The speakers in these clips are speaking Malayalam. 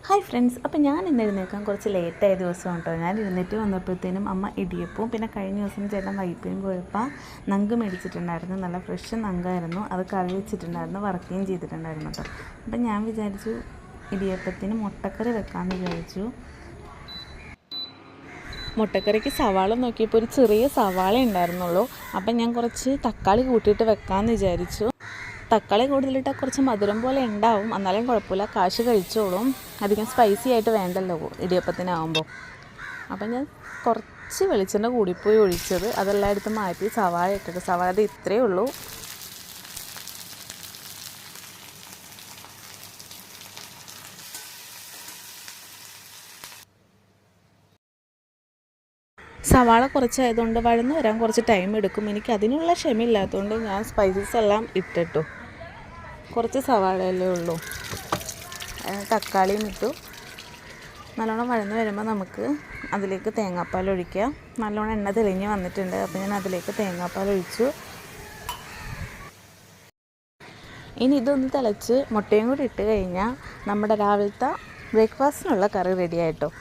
ഹായ് ഫ്രണ്ട്സ്, അപ്പോൾ ഞാൻ ഇന്ന് എഴുന്നേൽക്കാൻ കുറച്ച് ലേറ്റായ ദിവസമാണ് കേട്ടോ. ഞാൻ എഴുന്നേറ്റ് വന്നപ്പോഴത്തേനും അമ്മ ഇടിയപ്പവും പിന്നെ കഴിഞ്ഞ ദിവസം ചേട്ടൻ വൈപ്പിനും പോയപ്പോൾ നങ്ക് മേടിച്ചിട്ടുണ്ടായിരുന്നു. നല്ല ഫ്രഷ് നങ്കായിരുന്നു. അത് കറി വെച്ചിട്ടുണ്ടായിരുന്നു, വറക്കുകയും ചെയ്തിട്ടുണ്ടായിരുന്നു കേട്ടോ. അപ്പം ഞാൻ വിചാരിച്ചു ഇടിയപ്പത്തിന് മുട്ടക്കറി വെക്കാമെന്ന് വിചാരിച്ചു. മുട്ടക്കറിക്ക് സവാള നോക്കിയപ്പോൾ ഒരു ചെറിയ സവാള ഉണ്ടായിരുന്നുള്ളൂ. അപ്പം ഞാൻ കുറച്ച് തക്കാളി കൂട്ടിയിട്ട് വെക്കാമെന്ന് വിചാരിച്ചു. തക്കാളി കൂടുതലിട്ടാൽ കുറച്ച് മധുരം പോലെ ഉണ്ടാവും, എന്നാലും കുഴപ്പമില്ല, കാശ് കഴിച്ചോളും. അധികം സ്പൈസി ആയിട്ട് വേണ്ടല്ലോ ഇടിയപ്പത്തിനാവുമ്പോൾ. അപ്പം ഞാൻ കുറച്ച് വെളിച്ചെണ്ണ കൂടിപ്പോയി ഒഴിച്ചത്, അതെല്ലായിടത്തും മാറ്റി സവാള ഇട്ടിട്ട്. സവാള അത് ഇത്രയേ ഉള്ളൂ. സവാള കുറച്ചായതുകൊണ്ട് വഴന്ന് വരാൻ കുറച്ച് ടൈം എടുക്കും. എനിക്ക് അതിനുള്ള ക്ഷമയില്ലാത്തതുകൊണ്ട് ഞാൻ സ്പൈസസ് എല്ലാം ഇട്ടിട്ടു. കുറച്ച് സവാളയല്ലേ ഉള്ളൂ. തക്കാളിയും ഇട്ടു. നല്ലോണം വഴന്ന് വരുമ്പോൾ നമുക്ക് അതിലേക്ക് തേങ്ങാപ്പാൽ ഒഴിക്കാം. നല്ലോണം എണ്ണ തെളിഞ്ഞ് വന്നിട്ടുണ്ട്. അപ്പോൾ ഞാൻ അതിലേക്ക് തേങ്ങാപ്പാൽ ഒഴിച്ചു. ഇനി ഇതൊന്ന് തിളച്ച് മുട്ടയും കൂടി ഇട്ട് കഴിഞ്ഞാൽ നമ്മുടെ രാവിലത്തെ ബ്രേക്ക്ഫാസ്റ്റിനുള്ള കറി റെഡി ആയിട്ടോ.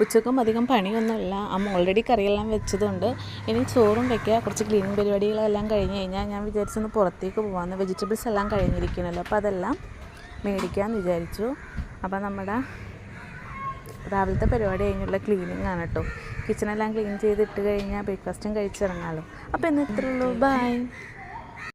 ഉച്ചക്കും അധികം പണിയൊന്നുമില്ല. അമ്മ ഓൾറെഡി കറിയെല്ലാം വെച്ചതുകൊണ്ട് ഇനി ചോറും വയ്ക്കുക. കുറച്ച് ക്ലീനിങ് പരിപാടികളെല്ലാം കഴിഞ്ഞ് കഴിഞ്ഞാൽ ഞാൻ വിചാരിച്ചൊന്ന് പുറത്തേക്ക് പോകാമെന്ന്. വെജിറ്റബിൾസ് എല്ലാം കഴിഞ്ഞിരിക്കണമല്ലോ, അപ്പോൾ അതെല്ലാം മേടിക്കാമെന്ന് വിചാരിച്ചു. അപ്പോൾ നമ്മുടെ രാവിലത്തെ പരിപാടി കഴിഞ്ഞുള്ള ക്ലീനിങ് ആണ് കേട്ടോ. കിച്ചണെല്ലാം ക്ലീൻ ചെയ്തിട്ട് കഴിഞ്ഞാൽ ബ്രേക്ക്ഫാസ്റ്റും കഴിച്ചിറങ്ങാമല്ലോ. അപ്പോൾ ഇന്ന് ഇത്രയേ ഉള്ളൂ. ബൈ.